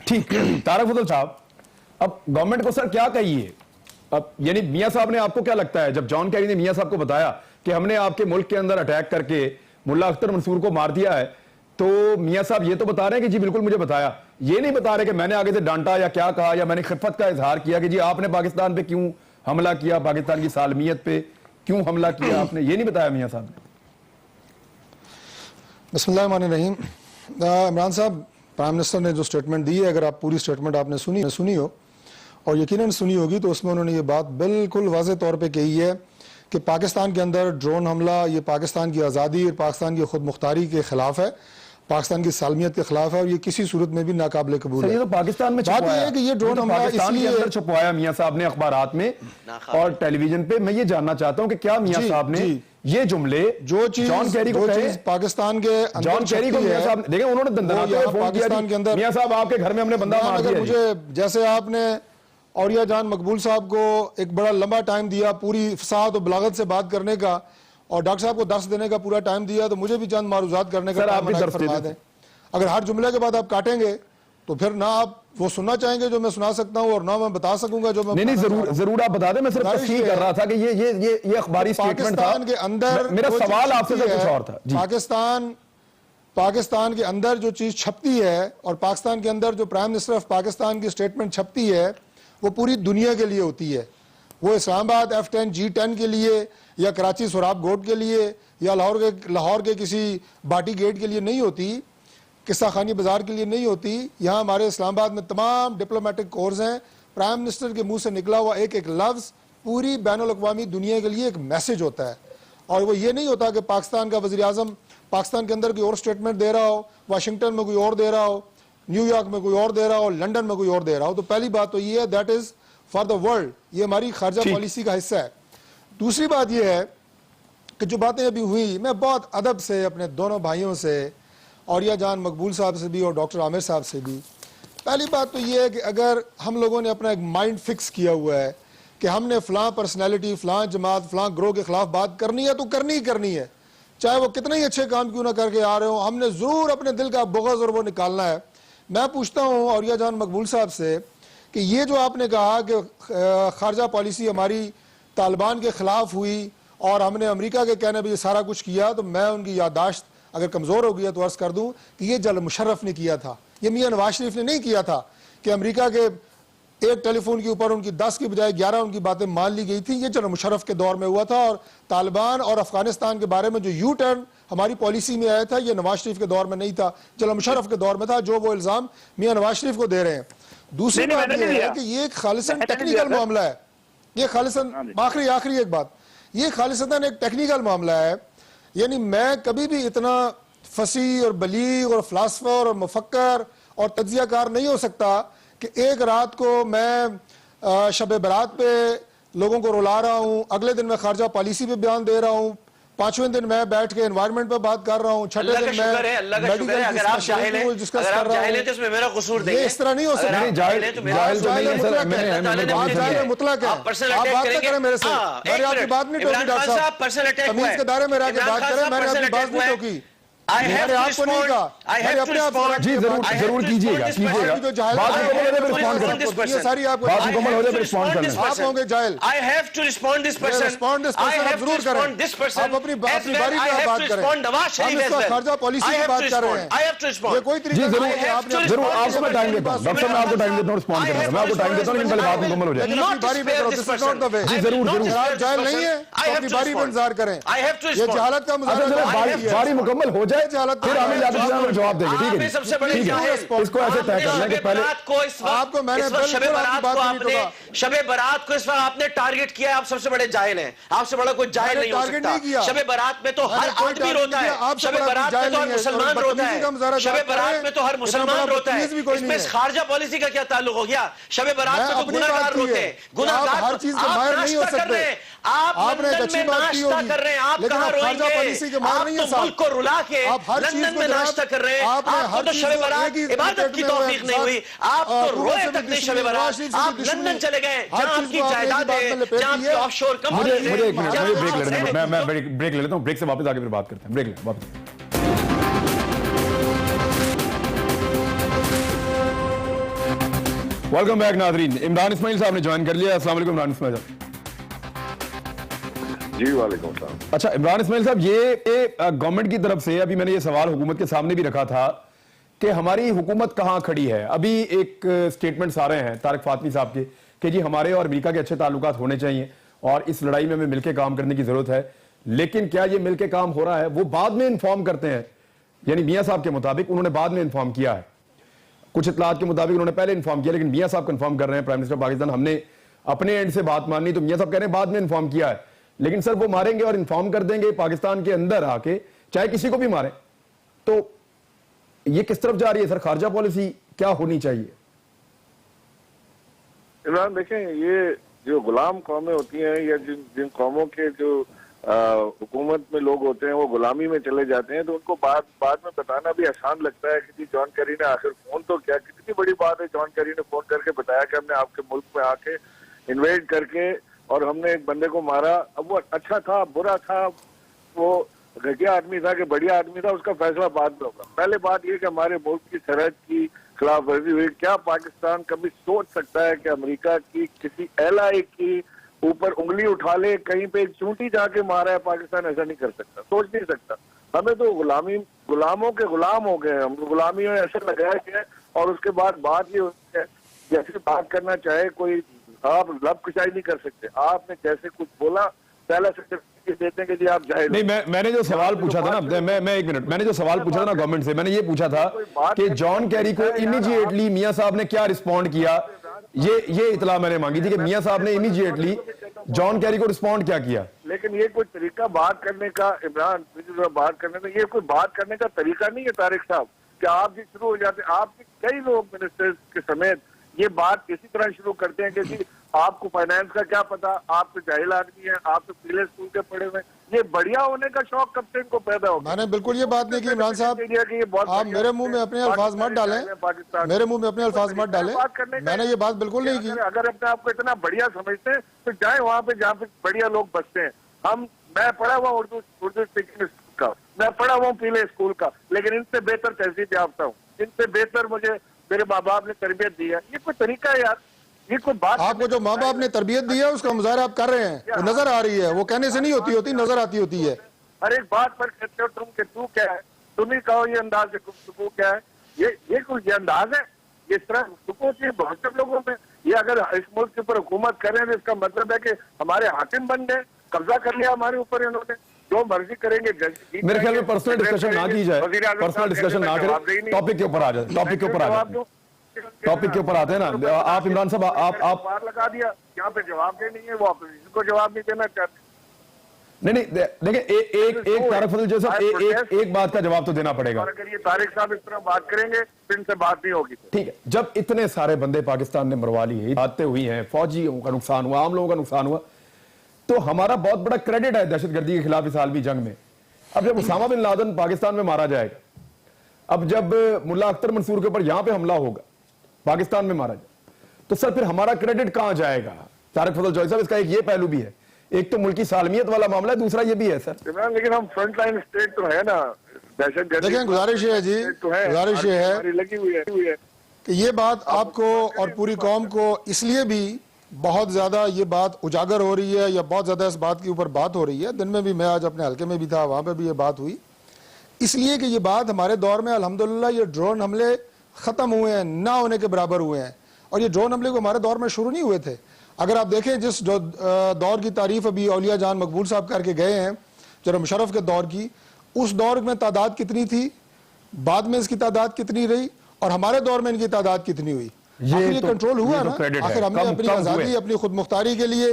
ठीक, तारक फजल साहब, अब गवर्नमेंट को सर क्या कहिए? अब यानी मियां साहब ने, आपको क्या लगता है, जब जॉन कैरी ने मियां साहब को बताया कि हमने आपके मुल्क के अंदर अटैक करके मुल्ला अख्तर मंसूर को मार दिया है, तो मियां साहब ये तो बता रहे हैं कि जी बिल्कुल मुझे बताया, ये नहीं बता रहे कि मैंने आगे से डांटा या क्या कहा या मैंने खिफत का इजहार किया कि जी आपने पाकिस्तान पे क्यों हमला किया, पाकिस्तान की सालमियत पे क्यों हमला किया आपने, ये नहीं बताया मियां साहब ने। बिस्मिल्लाहिर्रहमानिर्रहीम। इमरान साहब, प्राइम मिनिस्टर ने जो स्टेटमेंट दी है, अगर आप पूरी स्टेटमेंट आपने सुनी हो और यकीनन सुनी होगी, तो उसमें उन्होंने ये बात बिल्कुल वाज़ेह तौर पे कही है कि पाकिस्तान के अंदर ड्रोन हमला ये पाकिस्तान की आज़ादी और पाकिस्तान की खुद मुख्तारी के खिलाफ है, पाकिस्तान की सालमियत के खिलाफ है और ये किसी सूरत में भी नाकाबिले कबूल है। ये तो पाकिस्तान में बात यह है कि ये ड्रोन हमला इसलिए छुपवाया मियां साहब ने अखबारात में और टेलीविजन पे। मैं ये जानना चाहता हूं कि क्या मियां साहब ने ये जुमले जो चीज जॉन कैरी को कहे, पाकिस्तान के जॉन कैरी को मियां साहब देखें, उन्होंने दंदनाते हुए फोन किया पाकिस्तान के अंदर, मियां साहब आपके घर में हमने बंदा मार दिया। मुझे जैसे आपने औरिया जान मकबूल साहब को एक बड़ा लंबा टाइम दिया पूरी फसाद और बलागत से बात करने का और डॉक्टर साहब को दर्स देने का पूरा टाइम दिया, तो मुझे भी चंद मारूजात करने का फरमा दें। अगर हर जुमले के बाद आप काटेंगे तो फिर ना आप वो सुनना चाहेंगे जो मैं सुना सकता हूं और ना मैं बता सकूंगा जो मैं नहीं जरूर आप बता दें। मैं सिर्फ तस्दीक कर रहा था कि ये अखबारी स्टेटमेंट था। पाकिस्तान के अंदर मेरा सवाल आपसे कुछ और था। पाकिस्तान के अंदर जो चीज छपती है और पाकिस्तान के अंदर जो प्राइम मिनिस्टर ऑफ पाकिस्तान की स्टेटमेंट छपती है वो पूरी दुनिया के लिए होती है। वो इस्लामाबाद F10 G10 के लिए या कराची सुराब गोट के लिए या लाहौर के किसी बाटी गेट के लिए नहीं होती, किस्सा खानी बाजार के लिए नहीं होती। यहाँ हमारे इस्लामाबाद में तमाम डिप्लोमेटिक कोर्स हैं। प्राइम मिनिस्टर के मुंह से निकला हुआ एक एक लफ्ज़ पूरी बैनुल-अक़वामी दुनिया के लिए एक मैसेज होता है और वो ये नहीं होता कि पाकिस्तान का वज़ीर आज़म पाकिस्तान के अंदर कोई और स्टेटमेंट दे रहा हो, वाशिंगटन में कोई और दे रहा हो, न्यूयॉर्क में कोई और दे रहा हो, लंदन में कोई और दे रहा हो। तो पहली बात तो ये है, that is for the world, ये हमारी खारजा पॉलिसी का हिस्सा है। दूसरी बात यह है कि जो बातें अभी हुई, मैं बहुत अदब से अपने दोनों भाइयों से, औरिया जान मकबूल साहब से भी और डॉक्टर आमिर साहब से भी, पहली बात तो ये है कि अगर हम लोगों ने अपना एक माइंड फिक्स किया हुआ है कि हमने फ़लाँ पर्सनैलिटी, फ़लाँ जमात, फ़लाँ ग्रोह के ख़िलाफ़ बात करनी है तो करनी ही करनी है, चाहे वो कितने ही अच्छे काम क्यों ना करके आ रहे हो, हमने ज़रूर अपने दिल का बुग़्ज़ और वो निकालना है। मैं पूछता हूँ औरिया जान मकबूल साहब से कि ये जो आपने कहा कि खारजा पॉलिसी हमारी तालिबान के ख़िलाफ़ हुई और हमने अमेरिका के कहने पर ये सारा कुछ किया, तो मैं उनकी याददाश्त अगर कमज़ोर हो गया तो अर्ज़ कर दूँ कि ये जनरल मुशर्रफ ने किया था, ये मियाँ नवाज शरीफ ने नहीं किया था कि अमेरिका के एक टेलीफोन के ऊपर उनकी 10 की बजाय 11 उनकी बातें मान ली गई थी। ये जनरल मुशर्रफ के दौर में हुआ था और तालिबान और अफगानिस्तान के बारे में जो यू टर्न हमारी पॉलिसी में आया था ये नवाज शरीफ के दौर में नहीं था, जनरल मुशर्रफ के दौर में था, जो वो इल्ज़ाम मियाँ नवाज शरीफ को दे रहे हैं। दूसरी बात यह है कि ये एक खालिसन टेक्निकल मामला है, ये खालिसन आखिरी एक बात, ये खालिसतन एक टेक्निकल मामला है। यानी मैं कभी भी इतना फसी और बलीग और फिलासफर और मुफक्कर और तज्जियाकार नहीं हो सकता कि एक रात को मैं शब बरात पे लोगों को रुला रहा हूँ, अगले दिन मैं खारजा पॉलिसी पे बयान दे रहा हूँ, पांचवें दिन मैं बैठ के एनवायरनमेंट पे बात कर रहा हूँ, छठे दिन मैं ये इस तरह नहीं हो सकता। मुतलक है, आप बात तो करें मेरे से, मैंने आपकी बात नहीं टोकी डॉक्टर साहब, तमीज के दायरे में रह के बात करें, मैंने आपकी बात नहीं टोकी। I have मैंने to आपको नहीं respond. कहा, I have मैंने to अपने आप respond. जी जरूर I have जरूर to कीजिएगा respond this कीजिएगा person. जो जाहिल बात I मुकम्मल have होने to पे रिस्पॉन्ड respond करें this person. ये सारी आपको बात I मुकम्मल have होने to पे रिस्पॉन्ड respond this करना person. आप होंगे जाहिल। I have to respond this person. respond this I person, have आप to जरूर respond करें। this person. आप अपनी as बारी well. पे I have बात to करें। respond Nawaz हम Sharif as इसका well. खारजा पॉलिसी I की have बात to कर रहे respond. हैं। I have to respond. ये कोई जी तरीका जरूर नहीं है, आपने जरूर आपको मैं टाइम देता हूँ डॉक्टर साहब मैं आपको टाइम देता हूँ रिस्पॉन्ड करने का मैं आपको टाइम देता हूँ लेकिन पहले बात मुकम्मल हो जाए लेकिन अपनी बारी पे करो, this is not the way। जी जरूर जरूर आप जाहिल नहीं है तो अपनी बारी पे इंतजार करें। I have to ये respond. जहालत का अच्छा मुजाहरा चलो है। बारी मुकम्मल हो जाए जहालत फिर हमें याद जवाब देंगे ठीक आपने है सबसे बड़े ठीक है जाहिल। इसको ऐसे तय कर लें कि पहले आपको मैंने शबे बिल्कुल बारात आपकी बात को नहीं आपने टोका। शबे बारात को इस वक्त आपने टारगेट किया है, आप सबसे बड़े जाहिल हैं, आपसे बड़ा कोई जाहिल मैंने नहीं हो टारगेट नहीं सकता। किया। शबे बारात में तो हर मैंने कोई आदमी टारगेट रोता नहीं है, किया। आपसे शबे बड़ा बारात जाहिल में तो हर नहीं है। मुसलमान और रोता बदतमीजी का मुजाहरा है, शबे आप कर रहे बारात हैं। में तो हर इतना मुसलमान बड़ा रोता है। बदतमीज भी कोई नहीं इसमें है। खारजा पॉलिसी का क्या ताल्लुक हो गया? शबे बारात मैं में तो अपनी गुनाहगार बात की रोते है हैं, कि गुनाहगार आप हर चीज के माहिर नहीं हो नाश्ता कर सकते। रहे हैं, आप आपने एक लंदन अच्छी में बात की नाश्ता होगी, कर रहे हैं, आप लेकिन कहाँ आप खारजा रोएंगे? पॉलिसी के माहिर आप नहीं है तो साहब। मुल्क को रुला के आप हर चीज लंदन को में जनाब, नाश्ता कर रहे हैं, आपने आपको हर तो चीज शबे को बारात एक ही इबादत क्रिकेट की में तौफीक नहीं हुई, आप तो हुकूमत रोए से तक भी नहीं शबे दुश्मनी, बारात, राशिद से आप भी दुश्मनी। लंदन चले गए हर जहाँ चीज आपकी को आपने एक ही जायदाद बात में है, लपेट जहाँ आपकी दिया। ऑफशोर मुझे कंपनी मुझे एक मिनट जहाँ मुझे आप ब्रेक लेने रहने- मैं ब्रेक ले लेता हूँ ब्रेक से वापस आके फिर बात करते हैं ब्रेक ले वापस वेलकम बैक नाजरीन इमरान इस्माइल साहब ने ज्वाइन कर लिया अस्सलाम वालेकुम इमरान इस्माइल साहब जी वालेकुम सलाम। अच्छा इमरान इस्माइल साहब ये गवर्नमेंट की तरफ से अभी मैंने ये सवाल हुकूमत के सामने भी रखा था कि हमारी हुकूमत कहां खड़ी है। अभी एक स्टेटमेंट्स आ रहे हैं तारिक फातमी साहब के कि जी हमारे और अमेरिका के अच्छे ताल्लुकात होने चाहिए और इस लड़ाई में हमें मिलकर काम करने की जरूरत है, लेकिन क्या ये मिलकर काम हो रहा है? वो बाद में इन्फॉर्म करते हैं, यानी मियां साहब के मुताबिक उन्होंने बाद में इन्फॉर्म किया है, कुछ इतलात के मुताबिक उन्होंने पहले इन्फॉर्म किया, लेकिन मियां साहब कंफर्म कर रहे हैं प्राइम मिनिस्टर पाकिस्तान हमने अपने एंड से बात मानी, तो मियां साहब कह रहे हैं बाद में इन्फॉर्म किया है। लेकिन सर वो मारेंगे और इन्फॉर्म कर देंगे पाकिस्तान के अंदर आके, चाहे किसी को भी मारे, तो ये किस तरफ जा रही है सर? खारजा पॉलिसी क्या होनी चाहिए? इमरान देखें, ये जो गुलाम कौमें होती हैं या जिन कौमों के जो हुकूमत में लोग होते हैं वो गुलामी में चले जाते हैं, तो उनको बाद में बताना भी आसान लगता है कि जी जॉन कैरी ने आखिर फोन तो क्या, कितनी बड़ी बात है, जॉन कैरी ने फोन करके बताया कि हमने आपके मुल्क में आके इन्वेड करके और हमने एक बंदे को मारा। अब वो अच्छा था बुरा था, वो घटिया आदमी था कि बढ़िया आदमी था, उसका फैसला बाद में होगा। पहले बात ये कि हमारे मुल्क की सरहद की खिलाफ वर्जी हुई, क्या पाकिस्तान कभी सोच सकता है कि अमेरिका की किसी एलआई की ऊपर उंगली उठा ले, कहीं पे एक चूंटी जाके मारा है? पाकिस्तान ऐसा नहीं कर सकता, सोच नहीं सकता। हमें तो गुलामों के गुलाम हो गए, हम गुलामी में ऐसे लगाया गया। और उसके बाद बात ये होती है, जैसे बात करना चाहे कोई, आप लब कुशाई नहीं कर सकते। आपने जैसे कुछ बोला पहला सर्टिफिकेट देते हैं कि जी आप जाहिल। नहीं, मैंने जो सवाल पूछा था ना, मैं एक मिनट, मैंने जो सवाल पूछा था ना गवर्नमेंट से, मैंने ये पूछा था कि जॉन कैरी को इमीडिएटली मियां साहब ने क्या रिस्पॉन्ड किया, ये इतला मैंने मांगी थी कि मियां साहब ने इमीडिएटली जॉन कैरी को रिस्पॉन्ड क्या किया। लेकिन ये कोई तरीका बात करने का, इमरान बात करने का, ये कोई बात करने का तरीका नहीं है तारिक साहब, कि आप जी शुरू हो जाते हैं। आपके कई लोग मिनिस्टर्स के समेत ये बात इसी तरह शुरू करते हैं कि जी आपको फाइनेंस का क्या पता, आप तो जाहिल आदमी है, आप तो पीले स्कूल के पढ़े हुए। ये बढ़िया होने का शौक कब से इनको पैदा हो? मैंने बिल्कुल ये बात नहीं की इमरान साहब, आप मेरे मुंह में अपने अल्फाज मत डालें, मेरे मुंह में अपने अल्फाज मत डालें, मैंने ये बात बिल्कुल नहीं की। अगर अपने आप को इतना बढ़िया समझते हैं तो जाए वहाँ पे जहाँ पे बढ़िया लोग बसते हैं। मैं पढ़ा हुआ उर्दू स्पीकिंग स्कूल का, मैं पढ़ा हुआ पीले स्कूल का, लेकिन इनसे बेहतर तहसील याफ्ता हूँ, इनसे बेहतर मुझे मेरे माँ बाप ने तरबियत दी है। ये कोई तरीका है यार? ये कोई बात? आपको जो माँ बाप ने तरबियत दी है उसका मुजाहरा आप कर रहे हैं, वो नजर आ रही है, वो कहने से नहीं होती नजर आती होती है। हर एक बात पर कहते हो तुम कि तू क्या है, तुम ही कहो ये अंदाज से गुफ्तगू क्या है। ये कोई ये अंदाज है? ये इस तरह गुफ्तगू होती है बहुत से लोगों में। ये अगर इस मुल्क के ऊपर हुकूमत कर रहे हैं तो इसका मतलब है कि हमारे हाकिम बन गए, कब्जा कर लिया हमारे ऊपर इन्होंने, जो मर्जी करेंगे। मेरे ख्याल में पर्सनल डिस्कशन ना की जाए, पर्सनल डिस्कशन ना करें, टॉपिक के ऊपर आ जाए, टॉपिक के ऊपर आ जाए, टॉपिक के ऊपर आते हैं ना। आप इमरान साहब आप बार लगा दिया, यहाँ पे जवाब दे नहीं है, वो अपोजिशन को जवाब नहीं देना चाहते। नहीं देखिए एक तारिक फजल जैसा एक बात का जवाब तो देना पड़ेगा। अगर ये तारिक साहब इस तरह बात करेंगे फिर इनसे बात नहीं होगी। ठीक है, जब इतने सारे बंदे पाकिस्तान ने मरवा लिए, बातें हुई हैं, फौजियों का नुकसान हुआ, आम लोगों का नुकसान हुआ, तो हमारा बहुत बड़ा क्रेडिट है दहशतगर्दी के खिलाफ इस आलमी जंग में। अब जब उसामा बिन लादेन पाकिस्तान में मारा जाएगा, अब जब मुल्ला अख्तर मंसूर के ऊपर यहां पे हमला होगा, पाकिस्तान में मारा जाए, तो सर फिर हमारा क्रेडिट कहां जाएगा? तारिक फजल जौहरी साहब, इसका एक ये पहलू भी है, एक तो मुल्क की सालमियत वाला मामला है, दूसरा ये भी है सर। लेकिन हम फ्रंट लाइन स्टेट तो है ना, दहशतगर्दी देखिए, गुजारिश ये है जी, तो है, गुजारिश ये है हमारी लगी हुई है कि ये बात आपको और पूरी कौम को इसलिए भी बहुत ज़्यादा ये बात उजागर हो रही है या बहुत ज़्यादा इस बात के ऊपर बात हो रही है। दिन में भी मैं आज अपने हल्के में भी था, वहाँ पे भी ये बात हुई, इसलिए कि ये बात हमारे दौर में अल्हम्दुलिल्लाह ये ड्रोन हमले ख़त्म हुए हैं, ना होने के बराबर हुए हैं। और ये ड्रोन हमले को हमारे दौर में शुरू नहीं हुए थे। अगर आप देखें जिस दौर की तारीफ अभी औलिया जान मकबूल साहब करके गए हैं, जरा मुशर्रफ के दौर की, उस दौर में तादाद कितनी थी, बाद में इसकी तादाद कितनी रही, और हमारे दौर में इनकी तादाद कितनी हुई। आखिर ये कंट्रोल हुआ ना, आखिर हमने अपनी आज़ादी, अपनी खुद मुख्तारी के लिए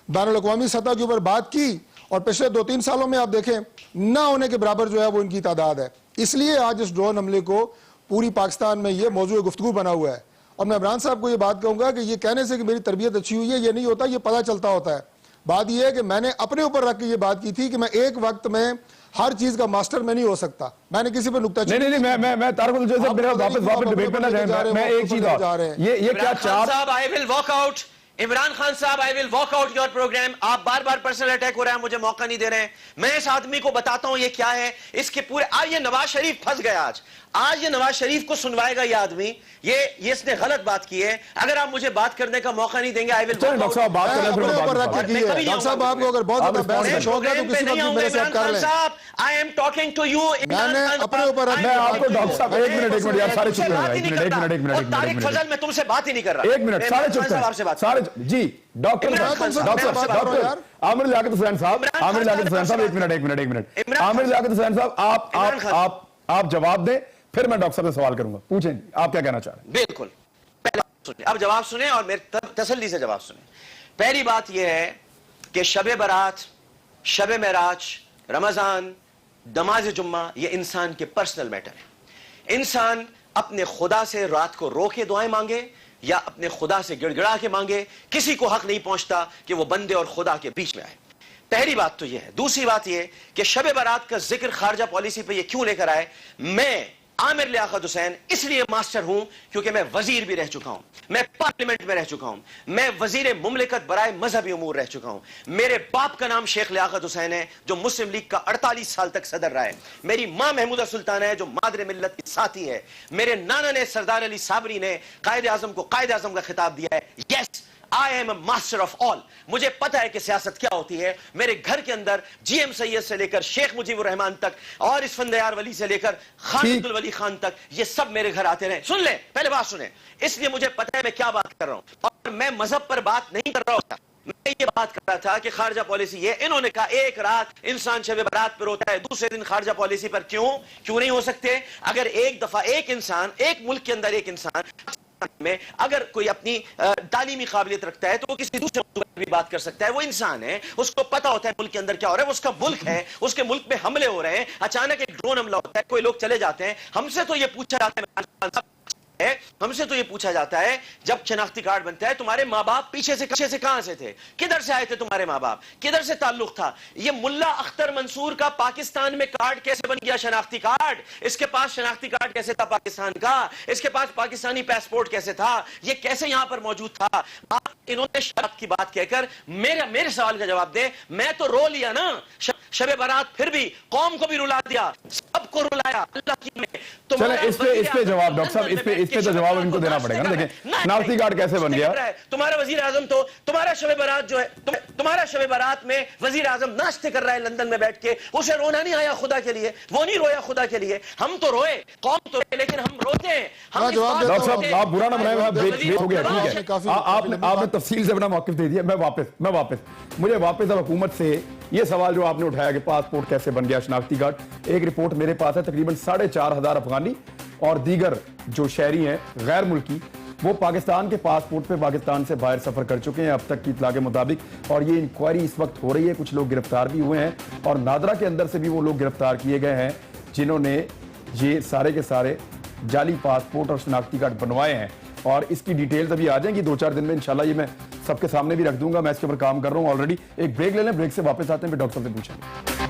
बैनुल-अक़वामी सतह के ऊपर बात की, और पिछले 2-3 सालों में आप देखें ना होने के बराबर जो है वो इनकी तादाद है। इसलिए आज इस ड्रोन हमले को पूरी पाकिस्तान में ये मौजूद गुफ्तगू बना हुआ है। और मैं इमरान साहब को ये बात कहूंगा कि ये कहने से कि मेरी तरबियत अच्छी हुई है, ये नहीं होता, ये पता चलता होता है। बात ये है कि मैंने अपने ऊपर रख के ये बात की थी कि मैं एक वक्त में हर चीज का मास्टर में नहीं हो सकता। मैंने किसी पर नुक्ता नहीं, मैं तारक जैसे मेरा वापस डिबेट में ना जाए, मैं एक चीज और, ये क्या चार I will walk out. Imran Khan साहब, I will walk out your programme. आप बार बार पर्सनल अटैक हो रहा है, मुझे मौका नहीं दे रहे हैं। मैं इस आदमी को बताता हूं ये क्या है, इसके पूरे। आज ये नवाज शरीफ फंस गया। आज ये नवाज शरीफ को सुनवाएगा ये आदमी। ये इसने गलत बात की है। अगर आप मुझे बात करने का मौका नहीं देंगे, आई विल डॉक्टर साहब बात करें, डॉक्टर साहब आपको अगर बहुत ज्यादा बहस का शौक है तो किसी वक्त भी मेरे साथ कर लें। I am talking to you. मैंने अपने ऊपर मैं आपको डॉक्टर साहब एक मिनट यार, सारे चुप रहे, एक मिनट तारिक फजल, मैं तुमसे बात ही नहीं कर रहा। एक मिनट, सारे चुप करें, सारे जी। डॉक्टर आमिर लियाकत हुसैन साहब, आमिर लियाकत हुसैन साहब, एक मिनट आमिर लियाकत हुसैन साहब, आप जवाब दें, फिर मैं डॉक्टर साहब से सवाल करूंगा। पूछें आप क्या कहना चाह रहे हैं। बिल्कुल, पहले सुने, अब जवाब सुने और मेरे तसल्ली से जवाब सुने। पहली बात यह है कि शब बारात, शब मेराज, रमजान, नमाज जुम्मा, ये इंसान के पर्सनल मैटर है। इंसान अपने खुदा से रात को रो के दुआएं मांगे या अपने खुदा से गिड़गिड़ा के मांगे, किसी को हक नहीं पहुंचता कि वो बंदे और खुदा के बीच में आए। पहली बात तो यह है। दूसरी बात यह कि शब बारात का जिक्र खारजा पॉलिसी पे ये क्यों लेकर आए। मैं आमिर लियाकत हुसैन इसलिए मास्टर हूं क्योंकि मैं वजीर भी रह चुका हूं, मैं पार्लियामेंट में रह चुका हूं, मैं वजीर मुमलिकत बराए मजहबी उमूर रह चुका हूं। मेरे बाप का नाम शेख लियाकत हुसैन है जो मुस्लिम लीग का 48 साल तक सदर रहा है। मेरी मां महमूदा सुल्तान है जो मादर मिल्लत की साथी है। मेरे नाना ने सरदार अली साबरी ने कायद आजम को कायद आजम का खिताब दिया है। Yes, I am a master of all. मुझे पता है कि सियासत क्या होती है। मेरे घर के अंदर GM सैयद से लेकर शेख मुजीबुर रहमान तक और इस्फंदयार वली से लेकर खान अब्दुल वली खान तक, ये सब मेरे घर आते रहे। सुन ले, पहले बात सुने, इसलिए मुझे पता है मैं क्या बात कर रहा हूं। और मैं मजहब पर बात नहीं कर रहा हूं, मैं ये बात कर रहा था कि खारजा पॉलिसी ये, इन्होंने कहा एक रात इंसान शब बारात पर होता है, दूसरे दिन खारजा पॉलिसी पर क्यों नहीं हो सकते। अगर एक दफा एक इंसान, एक मुल्क के अंदर एक इंसान में अगर कोई अपनी तालीमी काबिलियत रखता है तो वो किसी दूसरे मुल्क में भी बात कर सकता है। वो इंसान है, उसको पता होता है मुल्क के अंदर क्या हो रहा है, उसका मुल्क है, उसके मुल्क में हमले हो रहे हैं, अचानक एक ड्रोन हमला होता है, कोई लोग चले जाते हैं। हमसे तो ये पूछा जाता है, हमसे तो ये पूछा जाता है जब शनाख्ती कार्ड बनता है, तुम्हारे माँ बाप पीछे से कहां से थे, किधर से आए थे तुम्हारे माँ बाप, किधर से ताल्लुक था। ये मुल्ला अख्तर मंसूर का पाकिस्तान में कार्ड कैसे बन गया, शनाख्ती कार्ड, इसके पास शनाख्ती कार्ड कैसे था पाकिस्तान का, इसके पास पाकिस्तानी पासपोर्ट कैसे था, ये कैसे यहां पर मौजूद था। इन्होंने शराब की बात कहकर मेरे सवाल का जवाब दे। मैं तो रो लिया ना शब बारात, फिर भी कौम को भी रुला दिया, सबको रुलाया अल्लाह की में। चले इस पे जवाब डॉक्टर साहब, इस पे तो जवाब इनको देना पड़ेगा ना। देखें शनाख्ती कार्ड कैसे बन गया। तुम्हारा वजीर आजम तो, तुम्हारा शब बारात जो है, तुम्हारा शब बारात में वजीर आजम नाश्ते कर रहा है लंदन में बैठ के, उसे रोना नहीं आया खुदा के लिए, वो नहीं रोया खुदा के लिए। हम तो रोए, कौम तो रोए, लेकिन हम रोते हैं। डॉक्टर साहब आप बुरा ना बनाए, हो गया ठीक है, आपने तफसील से अपना मौक़िफ़ दे दिया। मैं वापस मुझे वापस अब हुकूमत से ये सवाल जो आपने उठाया कि पासपोर्ट कैसे बन गया, शनाख्ती कार्ड, एक रिपोर्ट मेरे पास है, तकरीबन 4,500 अफगानी और दीगर जो शहरी हैं गैर मुल्की, वो पाकिस्तान के पासपोर्ट पे पाकिस्तान से बाहर सफर कर चुके हैं अब तक की इत्तला के मुताबिक। और ये इंक्वायरी इस वक्त हो रही है, कुछ लोग गिरफ्तार भी हुए हैं और नादरा के अंदर से भी वो लोग गिरफ्तार किए गए हैं जिन्होंने ये सारे के सारे जाली पासपोर्ट और शनाख्ती कार्ड बनवाए हैं। और इसकी डिटेल्स अभी आ जाएंगी 2-4 दिन में इंशाल्लाह, ये मैं सबके सामने भी रख दूंगा। मैं इसके ऊपर काम कर रहा हूं ऑलरेडी। एक ब्रेक ले लें, ब्रेक से वापस आते हैं, फिर डॉक्टर से पूछेंगे।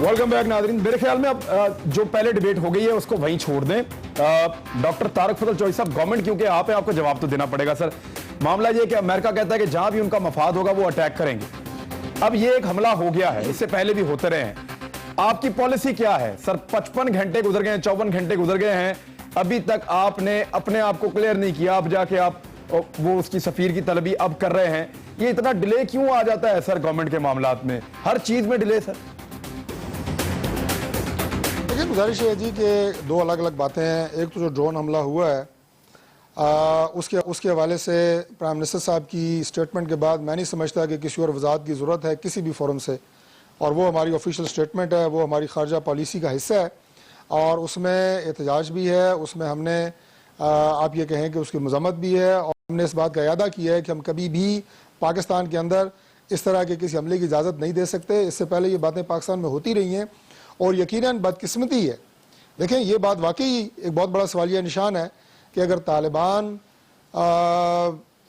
वेलकम बैक नाज़रीन। मेरे ख्याल में अब जो पहले डिबेट हो गई है उसको वहीं छोड़ दें। डॉक्टर तारक फजल चौधरी साहब, गवर्नमेंट क्योंकि आप है, आपको जवाब तो देना पड़ेगा सर। मामला ये कि अमेरिका कहता है कि जहां भी उनका मफाद होगा वो अटैक करेंगे। अब ये एक हमला हो गया है, इससे पहले भी होते रहे हैं। आपकी पॉलिसी क्या है सर? 55 घंटे गुजर गए हैं, 54 घंटे गुजर गए हैं, अभी तक आपने अपने आप को क्लियर नहीं किया। अब जाके आप वो उसकी सफीर की तलबी अब कर रहे हैं। ये इतना डिले क्यों आ जाता है सर गवर्नमेंट के मामलात में? हर चीज में डिले सर। देखिए गुजारिश है जी कि दो अलग अलग बातें हैं। एक तो जो ड्रोन हमला हुआ है उसके हवाले से प्राइम मिनिस्टर साहब की स्टेटमेंट के बाद मैं नहीं समझता कि किसी और वजाहत की ज़रूरत है किसी भी फोरम से, और वो हमारी ऑफिशियल स्टेटमेंट है, वो हमारी खारजा पॉलिसी का हिस्सा है और उसमें एहतजाज भी है, उसमें हमने आप ये कहें कि उसकी मजम्मत भी है और हमने इस बात का इरादा किया है कि हम कभी भी पाकिस्तान के अंदर इस तरह के किसी हमले की इजाज़त नहीं दे सकते। इससे पहले ये बातें पाकिस्तान में होती रही हैं और यकीनन बदकिस्मती है। देखें ये बात वाकई एक बहुत बड़ा सवालिया निशान है कि अगर तालिबान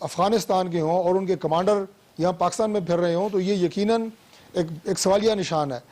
अफ़गानिस्तान के हों और उनके कमांडर यहाँ पाकिस्तान में फिर रहे हों तो ये यकीनन एक सवालिया निशान है।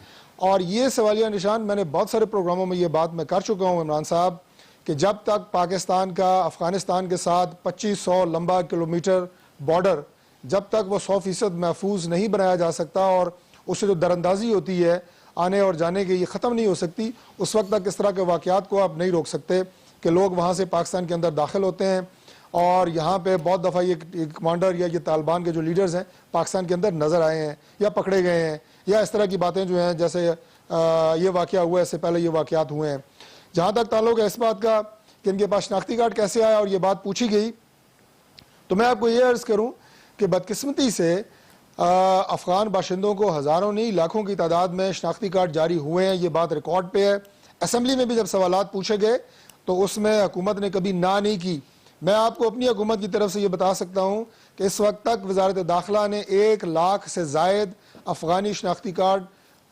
और ये सवालिया निशान मैंने बहुत सारे प्रोग्रामों में ये बात मैं कर चुका हूँ इमरान साहब कि जब तक पाकिस्तान का अफ़गानिस्तान के साथ 2500 लंबा किलोमीटर बॉर्डर जब तक वो 100% महफूज नहीं बनाया जा सकता और उससे जो दरअंदाजी होती है आने और जाने की ये ख़त्म नहीं हो सकती, उस वक्त तक इस तरह के वाक़यात को आप नहीं रोक सकते कि लोग वहाँ से पाकिस्तान के अंदर दाखिल होते हैं। और यहाँ पे बहुत दफ़ा ये कमांडर या ये तालिबान के जो लीडर्स हैं पाकिस्तान के अंदर नज़र आए हैं या पकड़े गए हैं या इस तरह की बातें जो हैं जैसे ये वाक़या हुआ है, इससे पहले ये वाक़यात हुए हैं। जहाँ तक ताल्लुक है इस बात का कि इनके पास शनाख्ती कार्ड कैसे आया और ये बात पूछी गई, तो मैं आपको ये अर्ज़ करूँ कि बदकिस्मती से अफ़गान बाशिंदों को हज़ारों नहीं लाखों की तादाद में शनाख्ती कार्ड जारी हुए हैं। ये बात रिकॉर्ड पे है। असम्बली में भी जब सवालात पूछे गए तो उसमें हुकूमत ने कभी ना नहीं की। मैं आपको अपनी हुकूमत की तरफ से ये बता सकता हूँ कि इस वक्त तक वजारत दाखिला ने 1 लाख से ज़ायद अफ़गानी शनाख्ती कार्ड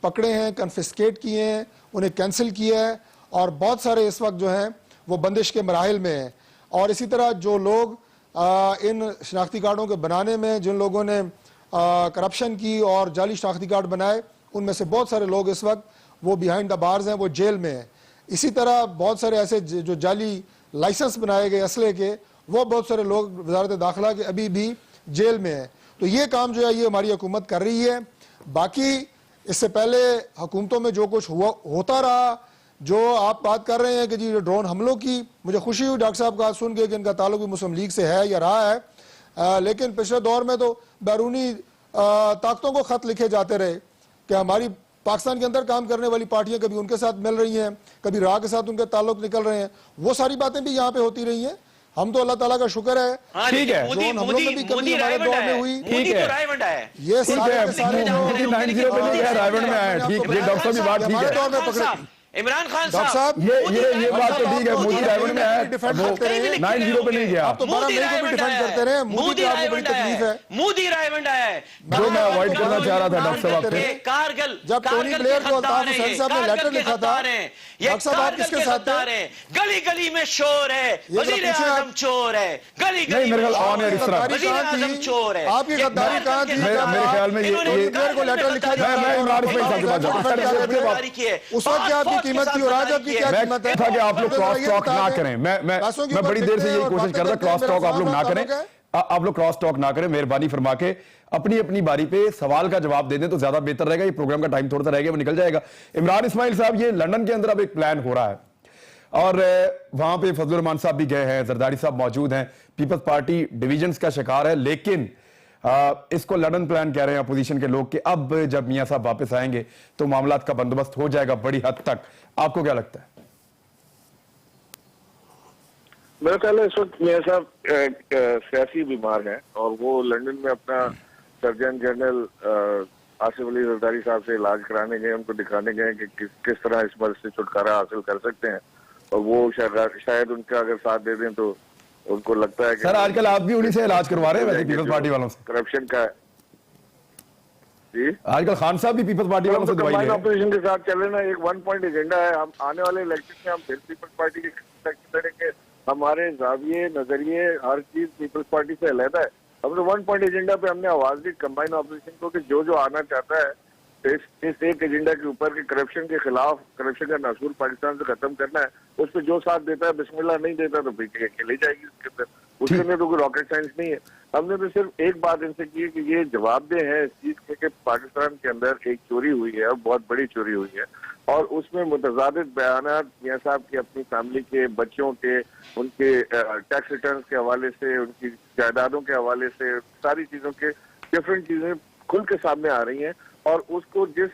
पकड़े हैं, कन्फिस्केट किए हैं, उन्हें कैंसिल किया है और बहुत सारे इस वक्त जो हैं वो बंदिश के मराहिल में हैं। और इसी तरह जो लोग इन शनाख्ती कार्डों के बनाने में जिन लोगों ने करप्शन की और जाली शनाख्ती कार्ड बनाए, उनमें से बहुत सारे लोग इस वक्त वो बिहाइंड द बार्स हैं, वो जेल में हैं। इसी तरह बहुत सारे ऐसे जो जाली लाइसेंस बनाए गए असले के, वो बहुत सारे लोग वजारत दाखिला के अभी भी जेल में हैं। तो ये काम जो है ये हमारी हुकूमत कर रही है। बाकी इससे पहले हुकूमतों में जो कुछ होता रहा, जो आप बात कर रहे हैं कि जी ड्रोन हमलों की, मुझे खुशी हुई डॉक्टर साहब का सुन के कि इनका ताल्लुक भी मुस्लिम लीग से है या रहा है। लेकिन पिछले दौर में तो बैरूनी ताकतों को ख़त लिखे जाते रहे कि हमारी पाकिस्तान के अंदर काम करने वाली पार्टियां कभी उनके साथ मिल रही हैं, कभी राह के साथ उनके ताल्लुक निकल रहे हैं। वो सारी बातें भी यहाँ पे होती रही हैं। हम तो अल्लाह ताला का शुक्र है। ठीक है, ड्रोन हमलों में भी कभी हमारे दौर में हुई। ठीक है, ये सारे के सारे 90 पे नहीं गया, रायगढ़ में आया। ठीक है, डॉक्टर साहब की बात ठीक हमारे है। दौर में पकड़े इमरान खान डॉक्टर साहब, साहब ये बात तो ठीक है। मोदी रायगढ़ में आया, डिफेंड करते रहे, 90 पे नहीं गया। आप तो 12 मई को भी डिफेंड करते रहे। मोदी को आपको बड़ी तकलीफ है। मोदी रायवंड आया है, जो मैं अवॉइड करना चाह रहा था डॉक्टर साहब आपसे, कारगिल जब टोनी ब्लेयर को अल्ताफ हुसैन साहब ने लेटर लिखा था, डॉक्टर साहब आप किसके साथ थे? गली गली में शोर है, वजीर आजम चोर है, गली गली मेरे में ख्याल ऑन एयर इस तरह वजीर आजम चोर है। आपकी गद्दारी कहाँ थी? मेरे ख्याल में टोनी ब्लेयर को लेटर लिखा मैं इमरान इस्माइल साहब के पास जाता हूं। उस वक्त क्या आपकी कीमत थी और आज आपकी क्या मैं कीमत है? था कि आप लोग क्रॉस टॉक ना करें। मैं बड़ी देर से यही कोशिश कर रहा था, क्रॉस टॉक आप लोग ना करें। आप लोग क्रॉस टॉक ना करें, मेहरबानी फरमा के अपनी अपनी बारी पे सवाल का जवाब दे दें तो ज्यादा बेहतर रहेगा। ये प्रोग्राम का टाइम थोड़ा सा रहेगा, वो निकल जाएगा। इमरान इस्माइल साहब, ये लंदन के अंदर अब एक प्लान हो रहा है और वहां पे फजलुर रहमान साहब भी गए हैं, जरदारी साहब मौजूद हैं। पीपल्स पार्टी डिविजन्स का शिकार है, लेकिन इसको लंदन प्लान कह रहे हैं अपोजिशन के लोग कि अब जब मियां साहब वापस आएंगे तो मामलात का बंदोबस्त हो जाएगा बड़ी हद तक। आपको क्या लगता है? मेरा ख्याल है इस वक्त मियां साहब सियासी बीमार हैं और वो लंदन में अपना सर्जन जनरल आसिफ अली जरदारी साहब से इलाज कराने गए, उनको दिखाने गए कि किस तरह इस मर्ज से छुटकारा हासिल कर सकते हैं। और वो शायद उनका अगर साथ दे दें तो उनको लगता है कि सर आजकल आप भी उन्हीं से इलाज करवा रहे हैं वैसे पीपल्स पार्टी वालों से? करप्शन का जी आजकल खान साहब भी पीपल्स पार्टी वालों से दवाई ले रहे हैं। ऑपोजिशन के साथ चले ना, एक 1 पॉइंट एजेंडा है। हम आने वाले इलेक्शन में हम फिर पीपल्स पार्टी के लड़ेंगे। हमारे जाविये नजरिए हर चीज पीपल्स पार्टी से अलग है। हमने 1 पॉइंट एजेंडा पे हमने आवाज दी कंबाइन ऑपोजिशन को कि जो आना चाहता है इस एक एजेंडा के ऊपर कि करप्शन के खिलाफ, करप्शन का नासूर पाकिस्तान से खत्म करना है, उस पर जो साथ देता है बिस्मिल्लाह, नहीं देता तो पीछे अकेले जाएगी उसके अंदर। उसके अंदर तो कोई रॉकेट साइंस नहीं है। हमने तो सिर्फ एक बात इनसे की कि ये जवाबदेह है इस चीज के कि पाकिस्तान के अंदर एक चोरी हुई है और बहुत बड़ी चोरी हुई है, और उसमें मुतज़ादिद बयानात मियां साहब की अपनी फैमिली के, बच्चों के, उनके टैक्स रिटर्न के हवाले से, उनकी जायदादों के हवाले से, सारी चीजों के डिफरेंट चीजें खुल के सामने आ रही हैं। और उसको जिस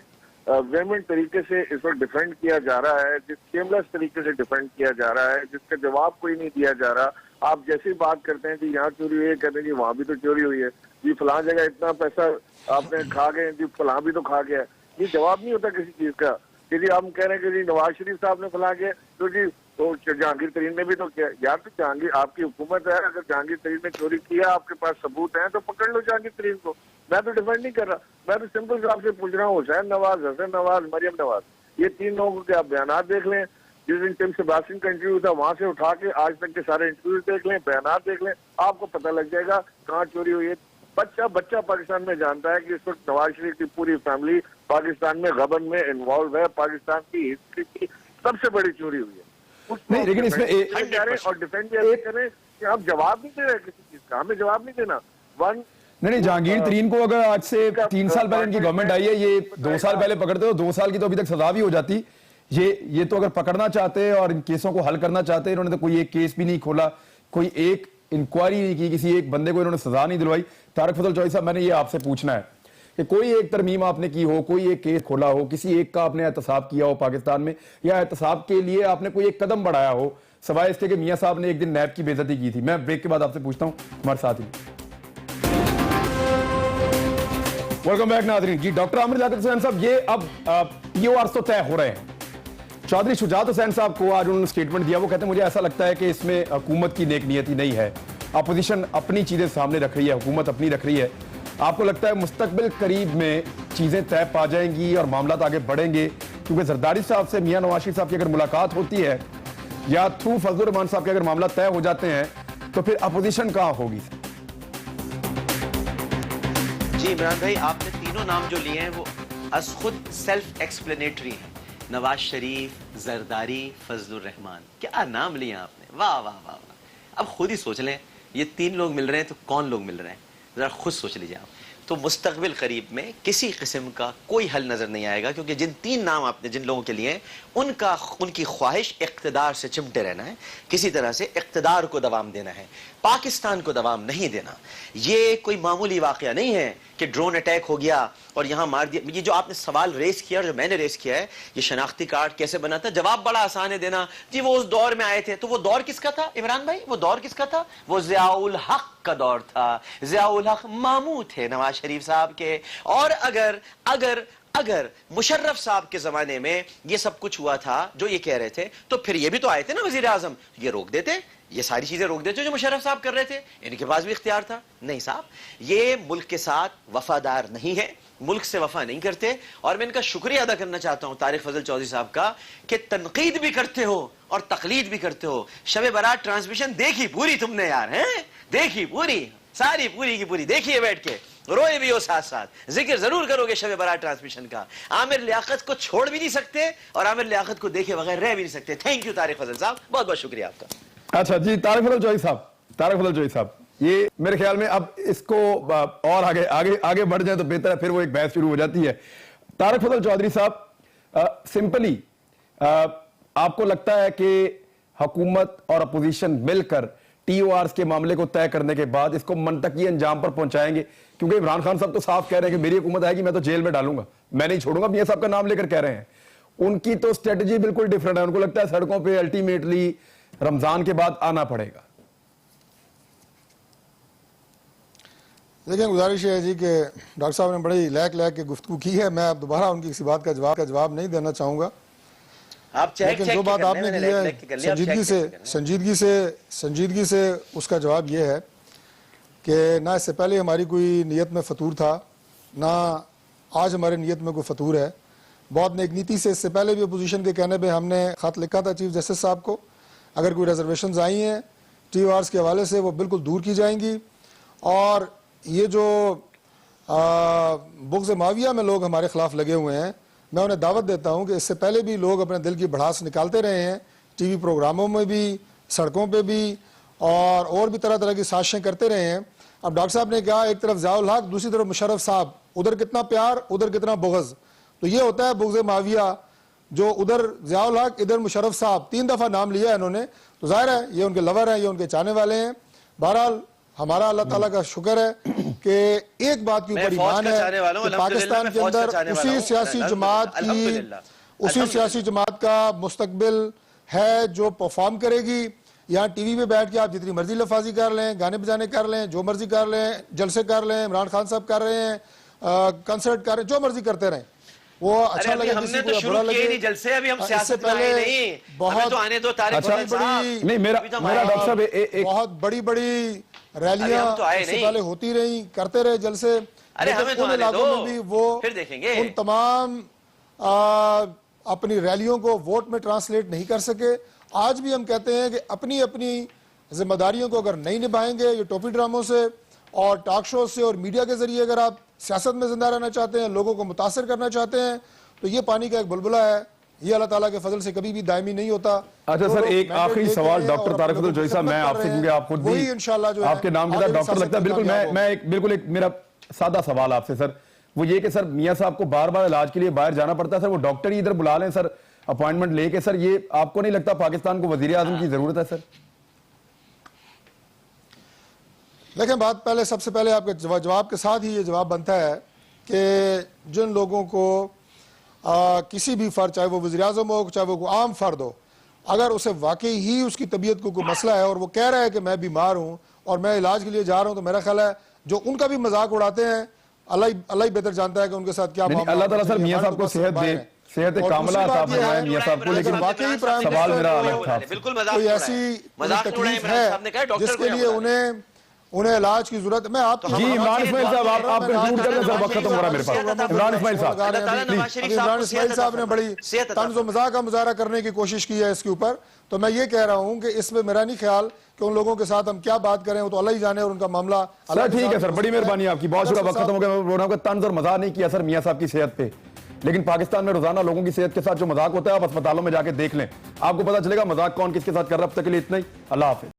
वेमेंट तरीके से इस वक्त डिफेंड किया जा रहा है, जिस शेमलेस तरीके से डिफेंड किया जा रहा है, जिसका जवाब कोई नहीं दिया जा रहा। आप जैसे ही बात करते हैं कि यहाँ चोरी हुई है, कहते हैं कि वहां भी तो चोरी हुई है, जी फलां जगह इतना पैसा आपने खा गए, जी फलां भी तो खा गया। ये जवाब नहीं होता किसी चीज का कि जी हम कह रहे हैं कि जी नवाज शरीफ साहब ने फलां किया, तो जी तो जहांगीर तरीन ने भी तो किया। यार तो जहांगीर आपकी हुकूमत है, अगर जहांगीर तरीन ने चोरी किया, आपके पास सबूत है, तो पकड़ लो जहांगीर तरीन को। मैं तो डिफेंड नहीं कर रहा, मैं तो सिंपल से आपसे पूछ रहा हूँ, हुसैन नवाज, हसन नवाज, मरियम नवाज, ये तीन लोगों के आप बयानात देख लें। जिस दिन टिम सेबास्टियन का इंटरव्यू था वहां से उठा के आज तक के सारे इंटरव्यू देख लें, बयानात देख लें, आपको पता लग जाएगा कहाँ चोरी हुई है। बच्चा बच्चा पाकिस्तान में जानता है कि इस वक्त नवाज शरीफ की पूरी फैमिली पाकिस्तान में गबन में इन्वॉल्व है। पाकिस्तान की हिस्ट्री की सबसे बड़ी चोरी हुई है। नहीं, लेकिन इसमें और डिफेंड भी करें कि आप जवाब नहीं दे रहे किसी चीज का, हमें जवाब नहीं देना। नहीं, जहांगीर तरीन को अगर आज से 3 साल पहले इनकी गवर्नमेंट आई है, ये 2 साल पहले पकड़ते हो, 2 साल की तो अभी तक सजा भी हो जाती। ये तो अगर पकड़ना चाहते और इन केसों को हल करना चाहते, इन्होंने तो कोई एक केस भी नहीं खोला, कोई एक इंक्वायरी नहीं की, किसी एक बंदे को इन्होंने सजा नहीं दिलवाई। तारिक फजल चौधरी साहब, मैंने ये आपसे पूछना है कि कोई एक तरमीम आपने की हो, कोई एक केस खोला हो, किसी एक का आपने एहतसाब किया हो पाकिस्तान में, या एहतसाब के लिए आपने कोई एक कदम बढ़ाया हो, सवाए इसके कि मियां साहब ने एक दिन नैब की बेइज्जती की थी। मैं ब्रेक के बाद आपसे पूछता हूं, हमारे साथ ही। वेलकम बैक नाज़रीन। जी, डॉक्टर आमिर लियाकत हुसैन साहब, ये अब PORs तो तय हो रहे हैं। चौधरी शुजात हुसैन साहब को आज उन्होंने स्टेटमेंट दिया, वो कहते हैं मुझे ऐसा लगता है कि इसमें हुकूमत की नेक नियति नहीं है, अपोजिशन अपनी चीजें सामने रख रही है, हुकूमत अपनी रख रही है। आपको लगता है मुस्तकबिल करीब में चीजें तय पा जाएंगी और मामला आगे बढ़ेंगे? क्योंकि जरदारी साहब से मियां नवाज शरीफ साहब की अगर मुलाकात होती है या थ्रू फजलुर रहमान साहब के अगर मामला तय हो जाते हैं तो फिर अपोजिशन कहां होगी? जी इमरान भाई, आपने तीनों नाम जो लिए हैं वो अस खुद सेल्फ एक्सप्लेनेटरी हैं। नवाज शरीफ, जरदारी, फजलुर रहमान, क्या नाम लिए आपने, वाह वाह वाह वाह। अब खुद ही सोच लें, ये तीन लोग मिल रहे हैं तो कौन लोग मिल रहे हैं, जरा खुद सोच लीजिए आप। तो मुस्तकबिल करीब में किसी किस्म का कोई हल नजर नहीं आएगा, क्योंकि जिन तीन नाम आपने जिन लोगों के लिए उनकी ख्वाहिश इक़्तिदार से चिमटे रहना है, किसी तरह से इक़्तिदार को दवाम देना है, पाकिस्तान को दवाम नहीं देना। ये कोई मामूली वाक़या नहीं है कि ड्रोन अटैक हो गया और यहां मार दिया। ये जो आपने सवाल रेस किया और जो मैंने रेस किया है, ये शनाख्ती कार्ड कैसे बना था, जवाब बड़ा आसान है देना। जी वो उस दौर में आए थे, तो वो दौर किसका था इमरान भाई, वो दौर किसका था? वो ज़ियाउल हक का दौर था। ज़ियाउल हक मामू थे नवाज शरीफ साहब के। और अगर मुशर्रफ साहब के जमाने में ये सब कुछ हुआ था जो ये कह रहे थे, तो फिर ये भी तो आए थे ना वजीर आजम, ये रोक देते, ये सारी चीजें रोक देते जो मुशर्रफ साहब कर रहे थे, इनके पास भी इख्तियार था। नहीं साहब, ये मुल्क के साथ वफादार नहीं है, मुल्क से वफा नहीं करते। और मैं इनका शुक्रिया अदा करना चाहता हूं तारिक फजल चौधरी साहब का कि तनकीद भी करते हो और तकलीद भी करते हो। शब बारात ट्रांसमिशन देखी पूरी तुमने यार, हैं देखी पूरी, सारी पूरी की पूरी देखिए, बैठ के रोए भी हो, साथ साथ जिक्र जरूर करोगे शब बारात ट्रांसमिशन का। आमिर लियाकत को छोड़ भी नहीं सकते और आमिर लियाकत को देखे बगैर रह भी नहीं सकते। थैंक यू तारिक फजल साहब, बहुत बहुत शुक्रिया आपका। अच्छा जी, तारिक फजल चौधरी साहब, ये मेरे ख्याल में अब इसको और आगे बढ़ जाए तो बेहतर है, फिर वो एक बहस शुरू हो जाती है। तारिक फजल चौधरी साहब, सिंपली आपको लगता है कि हुकूमत और अपोजिशन मिलकर TORs के मामले को तय करने के बाद इसको मंतकी अंजाम पर पहुंचाएंगे? क्योंकि इमरान खान साहब तो साफ कह रहे हैं कि मेरी हुकूमत आएगी मैं तो जेल में डालूंगा, मैं नहीं छोड़ूंगा, मियां साहब का नाम लेकर कह रहे हैं। उनकी तो स्ट्रेटजी बिल्कुल डिफरेंट है, उनको लगता है सड़कों पे अल्टीमेटली रमजान के बाद आना पड़ेगा। लेकिन गुजारिश है जी कि डॉक्टर साहब ने बड़ी लैक के गुफ्तगू की है, मैं अब दोबारा उनकी किसी बात का जवाब नहीं देना चाहूंगा। लेकिन जो बात आपने की है संजीदगी से उसका जवाब यह है कि ना इससे पहले हमारी कोई नियत में फतूर था, ना आज हमारे नियत में कोई फतूर है। बहुत नेक नीति से इससे पहले भी अपोजिशन के कहने पे हमने ख़त लिखा था चीफ जस्टिस साहब को, अगर कोई रिजर्वेशंस आई हैं TORs के हवाले से वो बिल्कुल दूर की जाएंगी। और ये जो बुग़्ज़ माविया में लोग हमारे खिलाफ लगे हुए हैं, मैं उन्हें दावत देता हूं कि इससे पहले भी लोग अपने दिल की भड़ास निकालते रहे हैं, TV प्रोग्रामों में भी, सड़कों पे भी, और भी तरह तरह की साजिशें करते रहे हैं। अब डॉक्टर साहब ने कहा एक तरफ ज़ियाउल हक, दूसरी तरफ मुशर्रफ साहब, उधर कितना प्यार उधर कितना बुग़्ज़। तो ये होता है बुग़्ज़ माविया, जो उधर ज़ियाउल हक इधर मुशर्रफ साहब, 3 दफ़ा नाम लिया है इन्होंने, तो जाहिर है ये उनके लवर हैं, ये उनके चाहने वाले हैं। बहरहाल हमारा अल्लाह ताला का शुक्र है कि एक बात के ऊपर ईमान है कि पाकिस्तान के अंदर उसी सियासी जमात का मुस्तकबिल है जो परफॉर्म करेगी। यहाँ टीवी पे बैठ के आप जितनी मर्जी लफाजी कर लें, गाने बजाने कर लें, जो मर्जी कर लें, जलसे कर लें, इमरान खान साहब कर रहे हैं, कंसर्ट कर रहे हैं, जो मर्जी करते रहें, वो अच्छा लगे किसी को बुरा लगे। जलसे अभी हम इससे पहले बहुत बहुत बड़ी बड़ी रैलियां इससे पहले होती रही, करते रहे जलसे। उन इलाकों में भी वो उन तमाम अपनी रैलियों को वोट में ट्रांसलेट नहीं कर सके। आज भी हम कहते हैं कि अपनी अपनी जिम्मेदारियों को अगर नहीं निभाएंगे, ये टोपी ड्रामों से और टॉक शो से और मीडिया के जरिए अगर आप सियासत में जिंदा रहना चाहते हैं, लोगों को मुतासर करना चाहते हैं, तो ये पानी का एक बुलबुला है, ये अल्लाह ताला के फजल से कभी भी दायमी नहीं होता। अच्छा सर, एक आखिरी सवाल डॉक्टर तारिक फजल जोशी साहब, मैं आपसे, क्योंकि आप खुद भी इंशाल्लाह जो आपके नाम के साथ डॉक्टर लगता है, बिल्कुल मैं एक मेरा सादा सवाल आपसे सर, वो ये कि सर मियां साहब को बार बार इलाज के लिए बाहर जाना पड़ता है सर, वो डॉक्टर ही इधर बुला लें सर अपॉइंटमेंट लेके, सर ये आपको नहीं लगता पाकिस्तान को वजीर आजम की जरूरत है सर? देखें, बात पहले सबसे पहले आपके जवाब के साथ ही ये जवाब बनता है कि जिन लोगों को किसी भी फर्द, चाहे वो वज़ीर आज़म हो, चाहे वो आम फर्द हो, अगर उसे वाकई ही उसकी तबीयत को कोई मसला है और वो कह रहा है कि मैं बीमार हूँ और मैं इलाज के लिए जा रहा हूँ, तो मेरा ख्याल है जो उनका भी मजाक उड़ाते हैं, अल्लाह ही बेहतर जानता है कि उनके साथ क्या मामला। अल्लाह ताला सर मियां साहब को सेहत दे, सेहत कामिला अता फरमाए मियां साहब को। लेकिन वाकई सवाल मेरा अलग था, कोई ऐसी तकलीफ है जिसके लिए उन्हें इलाज की जरूरत है। मैं आप जी इमरान इस्माइल साहब, आप कंक्लूड कर दें सर, वक्त खत्म हो रहा है मेरे पास। इमरान इस्माइल साहब, इमरान इस्माइल साहब ने बड़ी तंज़ व मज़ाक का मुजाहरा करने की कोशिश की है इसके ऊपर, तो मैं ये कह रहा हूँ कि इसमें मेरा नहीं ख्याल कि उन लोगों के साथ हम क्या बात करें, वो तो अल्लाह ही जाने और उनका मामला अल्लाह। ठीक है सर, बड़ी मेहरबानी आपकी, बहुत शुक्रिया, वक्त खत्म हो गया। प्रोग्राम का तंज और मजाक नहीं किया सर मियां साहब की सेहत पे, लेकिन पाकिस्तान में रोजाना लोगों की सेहत के साथ जो मजाक होता है आप अस्पतालों में जाके देख लें, आपको पता चलेगा मजाक कौन किसके साथ कर रहा है। अब तक के लिए इतना ही, अल्लाह हाफिज।